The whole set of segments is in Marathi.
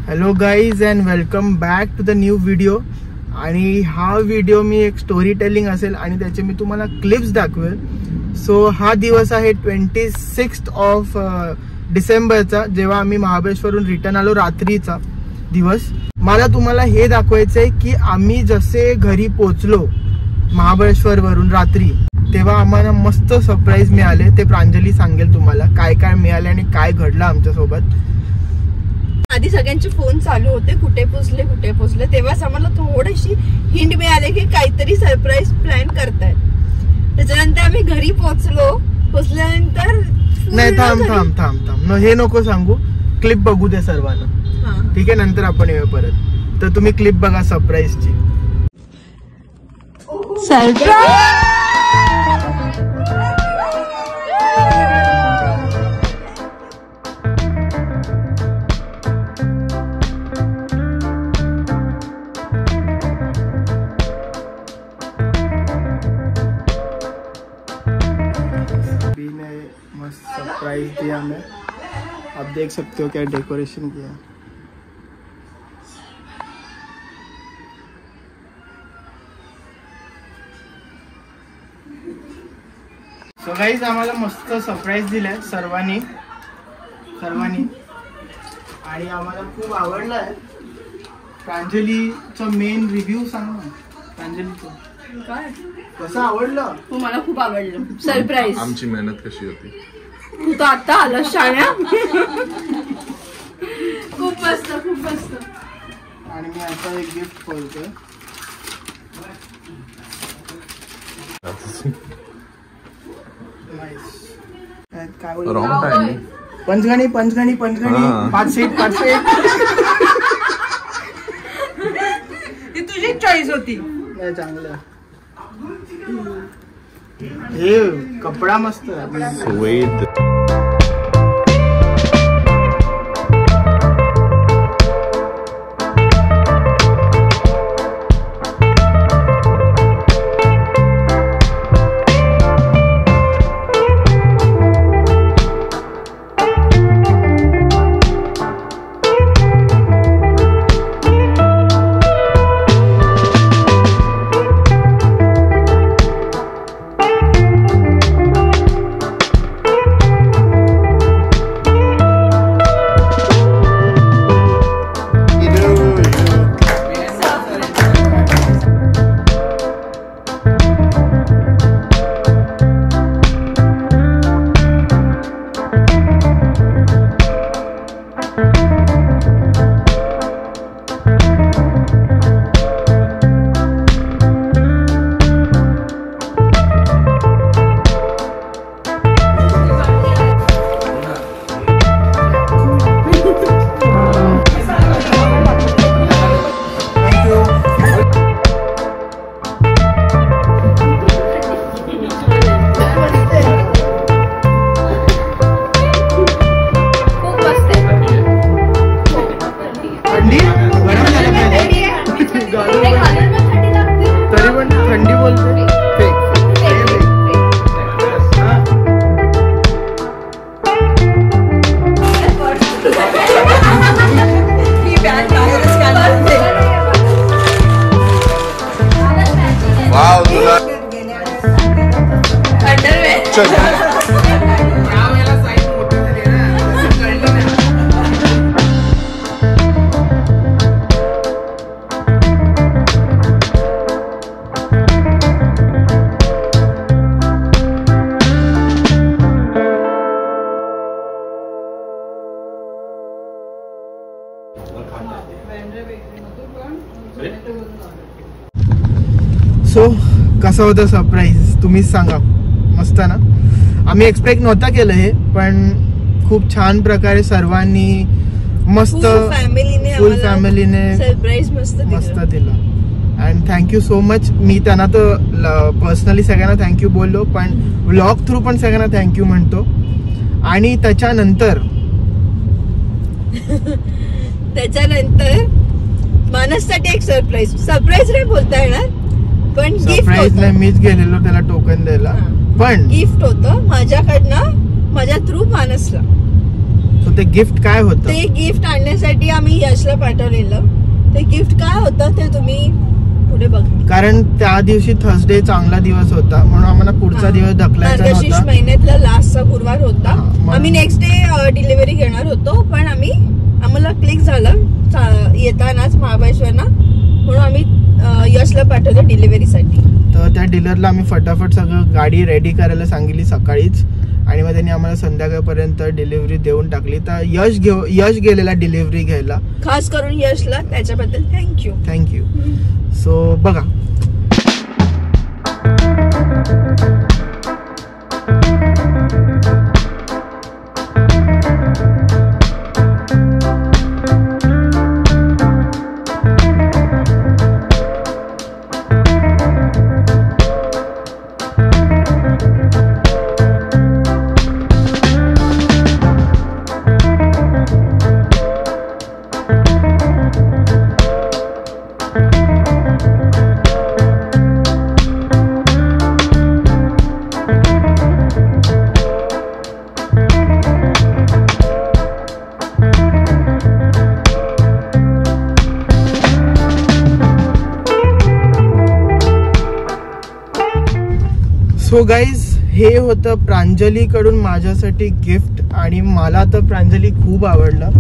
Hello guys and welcome back to the new video. आणि हा व्हिडिओ मी एक स्टोरी टेलिंग असेल आणि त्याचे मी तुम्हाला क्लिप्स दाखवेल. सो हा दिवस आहे 26 ऑफ डिसेंबरचा, जेव्हा आम्ही महाबळेश्वरून रिटर्न आलो, रात्रीचा दिवस. मला तुम्हाला हे दाखवायचं आहे की आम्ही जसे घरी पोचलो महाबळेश्वर वरून रात्री, तेव्हा आम्हाला मस्त सरप्राईज मिळाले. ते प्रांजली सांगेल तुम्हाला काय काय मिळाले आणि काय घडलं आमच्यासोबत. आधी सगळ्यांचे फोन चालू होते, कुठे पोचले, तेव्हाच आम्हाला थोडीशी हिंट मिळाली की काहीतरी सरप्राईज प्लॅन करतायत. त्याच्यानंतर आम्ही घरी पोचल्यानंतर नाही, थांब हे नको सांगू, क्लिप बघू दे सर्वांना, ठीक आहे? नंतर आपण येऊ परत. तर तुम्ही क्लिप बघा सरप्राईजची. मस्त सरप्राइज दिया हमें. आप देख सकते हो क्या डेकोरेशन किया. सो गाईज आम्हाला मस्त सरप्राईज दिलाय सर्वांनी आणि आम्हाला खूप आवडलं आहे. प्रांजलीचा मेन रिव्ह्यू सांग ना. प्रांजलीचं काय कसं आवडलं? मला खूप आवडलं सरप्राईज. आमची मेहनत कशी होती? तू तर आता आला शाण्या. खूप मस्त. आणि मी आता एक गिफ्ट खोलतोय. काय बोलतो? पंचगणी 5 सीट. ती तुझी चॉईस होती. नाही, चांगलं. हे कपडा मस्त आहे. सो कसा होता सरप्राईज तुम्हीच सांगा. मस्त ना? आम्ही एक्सपेक्ट नव्हता केलं हे, पण खूप छान प्रकारे सर्वांनी मस्त फुल फॅमिलीने सरप्राईज मस्त दिलं. And thank you so much. मी त्यांना तर पर्सनली सगळ्यांना थँक्यू बोललो, पण व्लॉग थ्रू पण सगळ्यांना थँक्यू म्हणतो. आणि त्याच्यानंतर मानससाठी एक सरप्राईज नाही बोलता येणार, पण सरप्राईज नाही, मीच गेलेलो त्याला टोकन द्यायला. पण गिफ्ट होतं माझ्याकडनं माझ्या थ्रू मानसला. ते गिफ्ट काय होतं? ते गिफ्ट आणण्यासाठी आम्ही यश यशला पाठवलेलं. ते गिफ्ट काय होतं ते तुम्ही पुढे बघा. कारण त्या दिवशी थर्सडे चांगला दिवस होता म्हणून आम्हाला पुढचा दिवस ढकलायचा होता. महिन्यातला लास्टचा गुरुवार होता. आम्ही नेक्स्ट डे डिलिव्हरी घेणार होतो पण आम्हाला क्लिक झालं येतानाच महाबळेश्वरला म्हणून आम्ही यशला पाठवलं डिलिव्हरीसाठी. तर त्या डीलरला आम्ही फटाफट सगळं गाडी रेडी करायला सांगितली सकाळीच आणि मग त्यांनी आम्हाला संध्याकाळपर्यंत डिलिव्हरी देऊन टाकली. तर यश गेलेला डिलिव्हरी घ्यायला, खास करून यशला त्याच्याबद्दल थँक्यू. सो बघा सो गाईज हे होतं प्रांजली कडून माझ्यासाठी गिफ्ट आणि मला तर प्रांजली खूप आवडलं.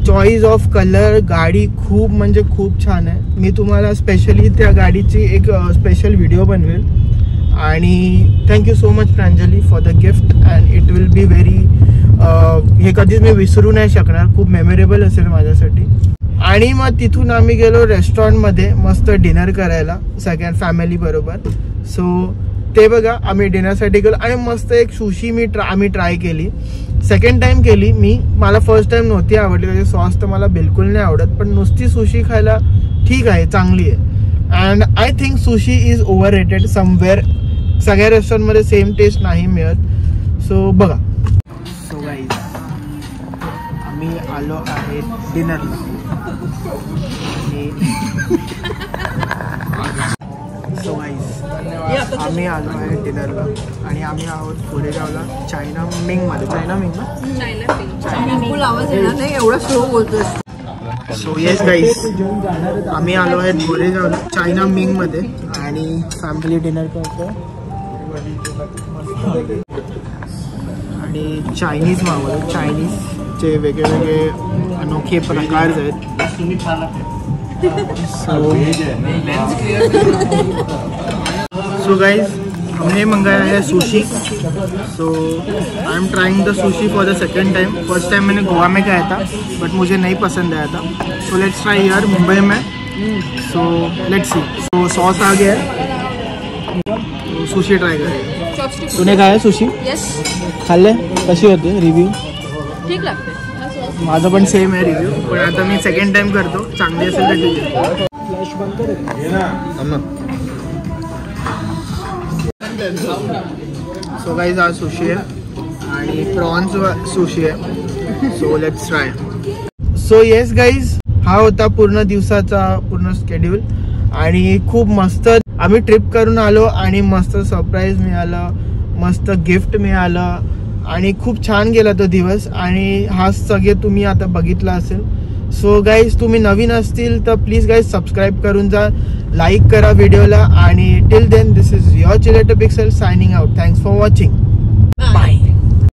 चॉईस ऑफ कलर, गाडी खूप म्हणजे खूप छान आहे. मी तुम्हाला स्पेशली त्या गाडीची एक स्पेशल व्हिडिओ बनवेल आणि thank you so much Pranjali for the gift and it will be very हे कधीच मी विसरू नाही शकणार. खूप मेमोरेबल असेल माझ्यासाठी. आणि मग तिथून आम्ही गेलो रेस्टॉरंटमध्ये मस्त डिनर करायला सगळ्या फॅमिली बरोबर. सो ते बघा आम्ही डिनरसाठी गेलो आणि मस्त एक सुशी आम्ही ट्राय केली. सेकंड टाइम केली मी. मला फर्स्ट टाइम नव्हती आवडली त्याची सॉस तर मला बिलकुल नाही आवडत पण नुसती सुशी खायला ठीक आहे, चांगली आहे. And I think sushi is over rated somewhere. सगळ्या रेस्टॉरंटमध्ये सेम टेस्ट नाही मिळत. सो बघा. सो गाईज आम्ही आलो आहे डिनरला. सो गाईज आम्ही आलो आहे डिनरला आणि आम्ही आहोत कोरेगावला चायना मिंग मध्ये. चायना मिंग ना आवाज येणार नाही एवढा स्लो बोलतोय. सो येस गाईज आम्ही आलो आहे कोरेगावला चायना मिंग मध्ये आणि फॅमिली डिनर करतो आणि चायनीज मागवलं. चायनीजचे वेगळे अनोखे प्रकार आहेत. सो गाइज हमने मंगाया है sushi. So I am trying the sushi for the second time. First time मैंने गोवा में खाया था बट मुझे नहीं पसंद आया था. So let's try here Mumbai में. So let's see. So sauce आ गया है तो सुशी ट्राय करेंगे. तूने खाया सुशी? यस. खाल्ले? कशी होते? रिव्ह्यू ठीक लागते. माझं पण सेम आहे रिव्ह्यू पण आता मी सेकंड टाइम करतो. चांगली असेल तर ठीक आहे. फ्लॅश बंद कर. सो गाईज आज सुशी आहे आणि प्रॉन्स सुशी आहे. So let's try. So yes guys हा होता पूर्ण दिवसाचा पूर्ण शेड्यूल आणि खूप मस्त आम्ही ट्रिप करून आलो आणि मस्त सरप्राईज मिळालं, मस्त गिफ्ट मिळालं आणि खूप छान गेला तो दिवस आणि हा सगळे तुम्ही आता बघितला असेल. सो गाईज तुम्ही नवीन असतील तर प्लीज गाईज सबस्क्राईब करून जा, लाईक करा व्हिडिओला आणि till then this is your चिलेटर pixel signing out. Thanks for watching.